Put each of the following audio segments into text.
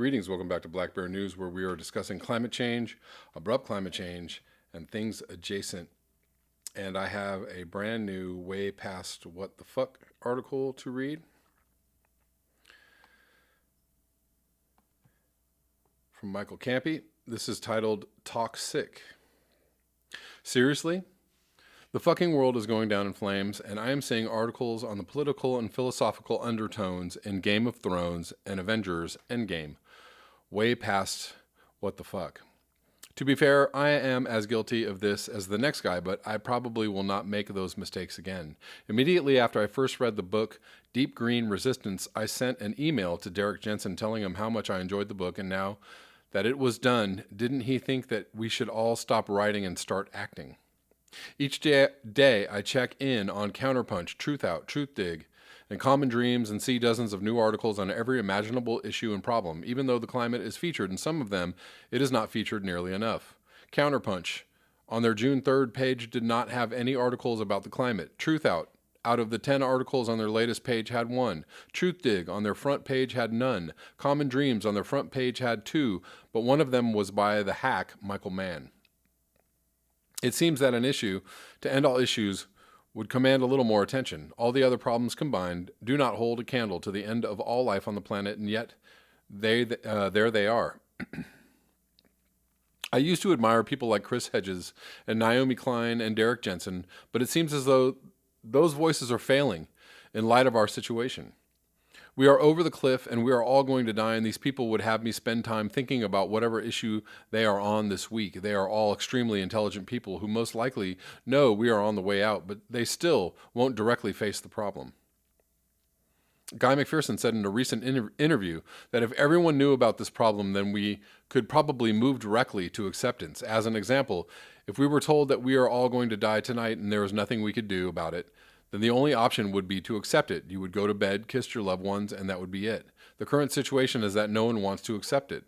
Greetings, welcome back to Black Bear News, where we are discussing climate change, abrupt climate change, and things adjacent. And I have a brand new way past what the fuck article to read from Michael Campy. This is titled Talk Sick. Seriously? The fucking world is going down in flames, and I am seeing articles on the political and philosophical undertones in Game of Thrones and Avengers Endgame. Way past what the fuck. To be fair, I am as guilty of this as the next guy, but I probably will not make those mistakes again. Immediately after I first read the book, Deep Green Resistance, I sent an email to Derek Jensen telling him how much I enjoyed the book, and now that it was done, didn't he think that we should all stop writing and start acting? Each day I check in on Counterpunch, Truth Out, Truth Dig, and Common Dreams and see dozens of new articles on every imaginable issue and problem. Even though the climate is featured in some of them, it is not featured nearly enough. Counterpunch, on their June 3rd page, did not have any articles about the climate. Truth out of the 10 articles on their latest page, had one. Truth Dig, on their front page, had none. Common Dreams, on their front page, had two, but one of them was by the hack, Michael Mann. It seems that an issue, to end all issues, would command a little more attention. All the other problems combined do not hold a candle to the end of all life on the planet, and yet there they are. I used to admire people like Chris Hedges and Naomi Klein and Derek Jensen, but it seems as though those voices are failing in light of our situation. We are over the cliff and we are all going to die, and these people would have me spend time thinking about whatever issue they are on this week. They are all extremely intelligent people who most likely know we are on the way out, but they still won't directly face the problem. Guy McPherson said in a recent interview that if everyone knew about this problem, then we could probably move directly to acceptance. As an example, if we were told that we are all going to die tonight and there was nothing we could do about it, then the only option would be to accept it. You would go to bed, kiss your loved ones, and that would be it. The current situation is that no one wants to accept it.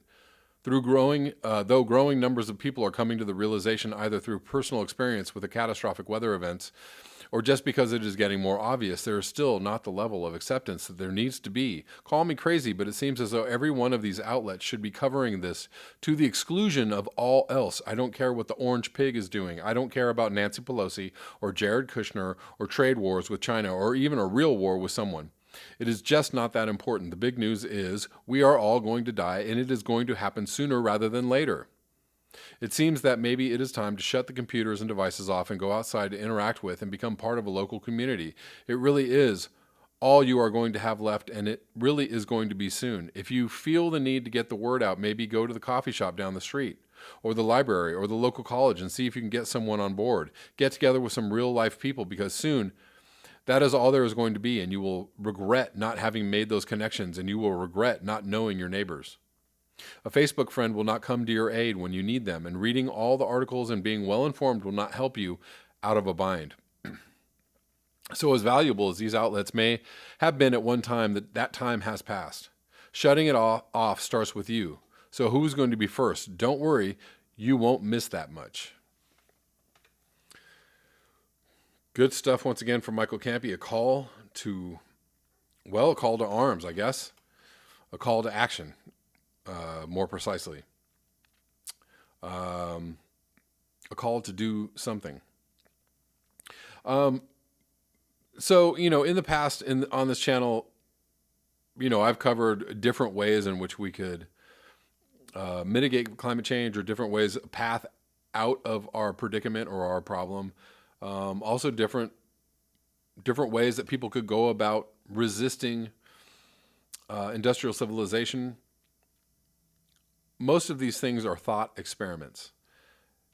Though growing numbers of people are coming to the realization either through personal experience with the catastrophic weather events or just because it is getting more obvious, there is still not the level of acceptance that there needs to be. Call me crazy, but it seems as though every one of these outlets should be covering this to the exclusion of all else. I don't care what the orange pig is doing. I don't care about Nancy Pelosi or Jared Kushner or trade wars with China or even a real war with someone. It is just not that important. The big news is we are all going to die, and it is going to happen sooner rather than later. It seems that maybe it is time to shut the computers and devices off and go outside to interact with and become part of a local community. It really is all you are going to have left, and it really is going to be soon. If you feel the need to get the word out, maybe go to the coffee shop down the street or the library or the local college and see if you can get someone on board. Get together with some real-life people, because soon that is all there is going to be, and you will regret not having made those connections, and you will regret not knowing your neighbors. A Facebook friend will not come to your aid when you need them, and reading all the articles and being well informed will not help you out of a bind. So as valuable as these outlets may have been at one time, that time has passed. Shutting it off starts with you. So who's going to be first? Don't worry, you won't miss that much. Good stuff once again from Michael Campy. A call to arms, I guess. A call to action. More precisely, a call to do something. So, in the past on this channel, I've covered different ways in which we could mitigate climate change, or different ways, a path out of our predicament or our problem. Also different ways that people could go about resisting industrial civilization. Most of these things are thought experiments.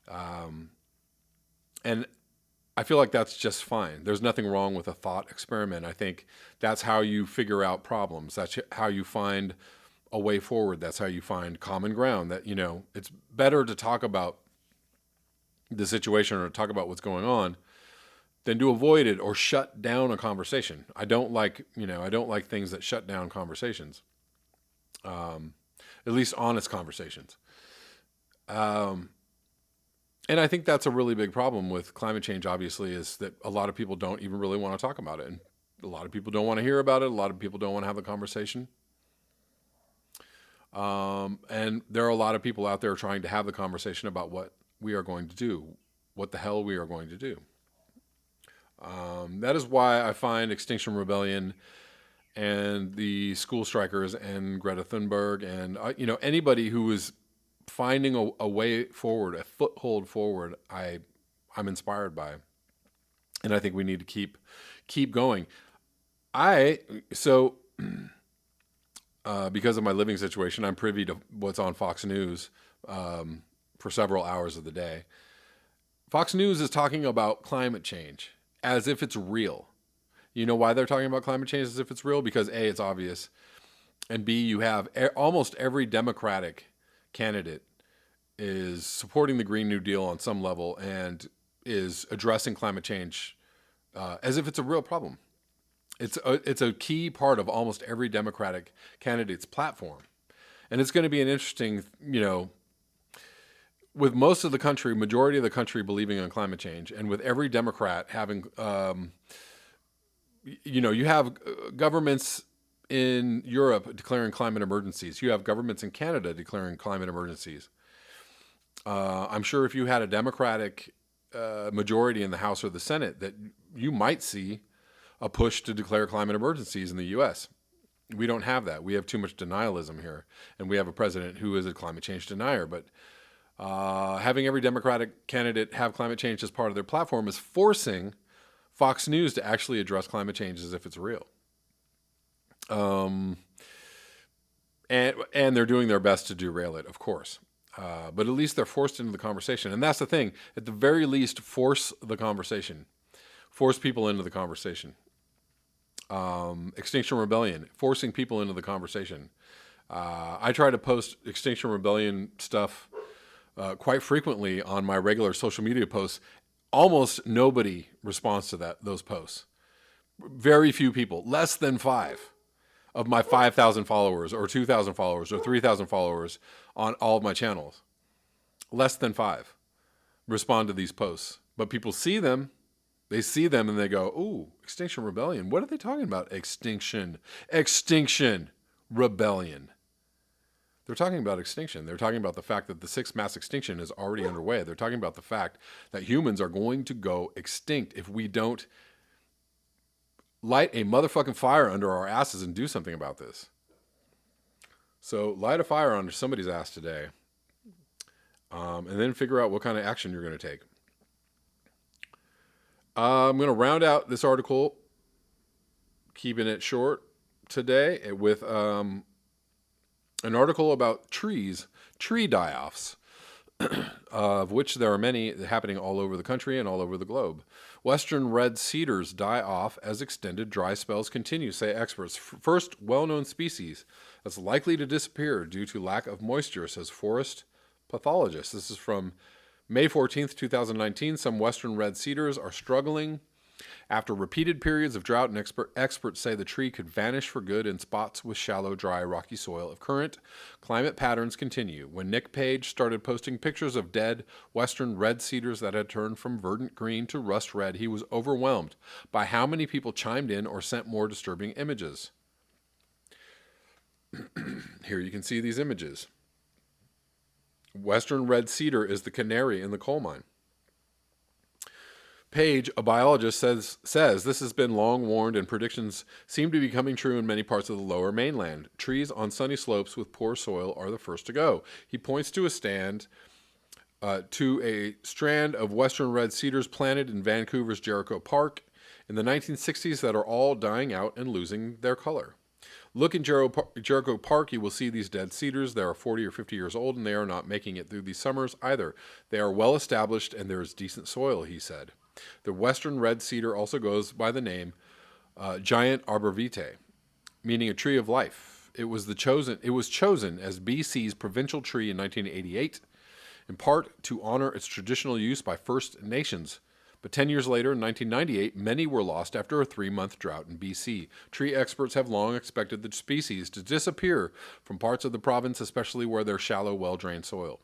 And I feel like that's just fine. There's nothing wrong with a thought experiment. I think that's how you figure out problems. That's how you find a way forward. That's how you find common ground. That, it's better to talk about the situation or to talk about what's going on than to avoid it or shut down a conversation. I don't like things that shut down conversations. At least honest conversations. And I think that's a really big problem with climate change, obviously, is that a lot of people don't even really want to talk about it. And a lot of people don't want to hear about it. A lot of people don't want to have the conversation. And there are a lot of people out there trying to have the conversation about what we are going to do, what the hell we are going to do. That is why I find Extinction Rebellion and the school strikers and Greta Thunberg and anybody who is finding a way forward, a foothold forward, I'm inspired by, and I think we need to keep going. Because of my living situation, I'm privy to what's on Fox News for several hours of the day. Fox News is talking about climate change as if it's real. You know why they're talking about climate change as if it's real? Because A, it's obvious, and B, you have almost every Democratic candidate is supporting the Green New Deal on some level and is addressing climate change as if it's a real problem. It's a key part of almost every Democratic candidate's platform. And it's going to be an interesting, with most of the country, majority of the country believing in climate change, and with every Democrat having, you have governments in Europe declaring climate emergencies. You have governments in Canada declaring climate emergencies. I'm sure if you had a Democratic majority in the House or the Senate, that you might see a push to declare climate emergencies in the U.S. We don't have that. We have too much denialism here, and we have a president who is a climate change denier. But having every Democratic candidate have climate change as part of their platform is forcing Fox News to actually address climate change as if it's real. And they're doing their best to derail it, of course. But at least they're forced into the conversation. And that's the thing. At the very least, force the conversation. Force people into the conversation. Extinction Rebellion, forcing people into the conversation. I try to post Extinction Rebellion stuff quite frequently on my regular social media posts. Almost nobody responds to those posts. Very few people, less than 5 of my 5,000 followers or 2,000 followers or 3,000 followers on all of my channels. Less than 5 respond to these posts. But people see them. They see them and they go, ooh, Extinction Rebellion. What are they talking about? Extinction Rebellion. They're talking about extinction. They're talking about the fact that the 6th mass extinction is already underway. They're talking about the fact that humans are going to go extinct if we don't light a motherfucking fire under our asses and do something about this. So light a fire under somebody's ass today, and then figure out what kind of action you're going to take. I'm going to round out this article, keeping it short today, with an article about tree die-offs, of which there are many happening all over the country and all over the globe. Western red cedars die off as extended dry spells continue, say experts. First well-known species that's likely to disappear due to lack of moisture, says forest pathologists. This is from May 14th, 2019, some western red cedars are struggling after repeated periods of drought, and experts say the tree could vanish for good in spots with shallow, dry, rocky soil if current climate patterns continue. When Nick Page started posting pictures of dead western red cedars that had turned from verdant green to rust red, he was overwhelmed by how many people chimed in or sent more disturbing images. Here you can see these images. Western red cedar is the canary in the coal mine. Page, a biologist, says this has been long warned and predictions seem to be coming true in many parts of the lower mainland. Trees on sunny slopes with poor soil are the first to go. He points to a strand of western red cedars planted in Vancouver's Jericho Park in the 1960s that are all dying out and losing their color. Look in Jericho Park, you will see these dead cedars. They are 40 or 50 years old, and they are not making it through these summers either. They are well established, and there is decent soil, he said. The western red cedar also goes by the name giant arborvitae, meaning a tree of life. It was chosen as BC's provincial tree in 1988, in part to honor its traditional use by First Nations. But 10 years later, in 1998, many were lost after a 3-month drought in BC. Tree experts have long expected the species to disappear from parts of the province, especially where there's shallow, well-drained soil.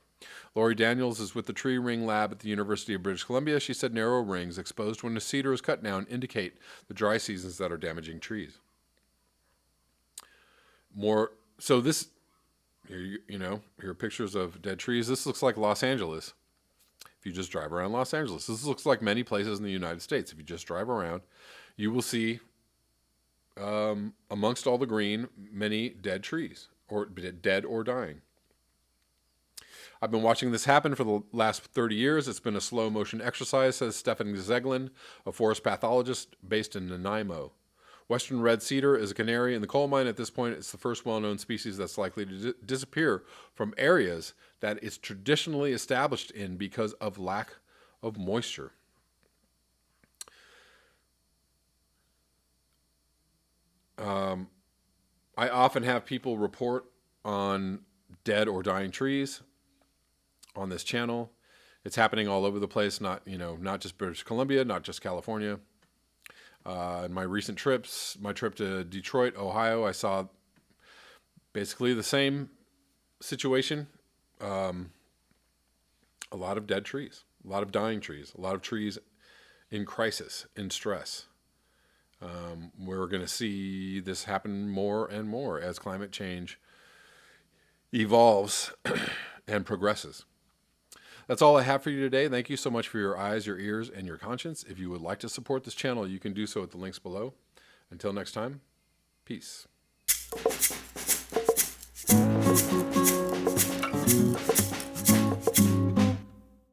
Lori Daniels is with the Tree Ring Lab at the University of British Columbia. She said narrow rings exposed when a cedar is cut down indicate the dry seasons that are damaging trees. Here are pictures of dead trees. This looks like Los Angeles. If you just drive around Los Angeles, this looks like many places in the United States. If you just drive around, you will see amongst all the green many dead trees, or dead or dying. I've been watching this happen for the last 30 years. It's been a slow motion exercise, says Stefan Zeglin, a forest pathologist based in Nanaimo. Western red cedar is a canary in the coal mine. At this point, it's the first well-known species that's likely to disappear from areas that it's traditionally established in because of lack of moisture. I often have people report on dead or dying trees on this channel. It's happening all over the place, not just British Columbia, not just California. In my recent trips, my trip to Detroit, Ohio, I saw basically the same situation. A lot of dead trees, a lot of dying trees, a lot of trees in crisis, in stress. We're going to see this happen more and more as climate change evolves and progresses. That's all I have for you today. Thank you so much for your eyes, your ears, and your conscience. If you would like to support this channel, you can do so at the links below. Until next time, peace.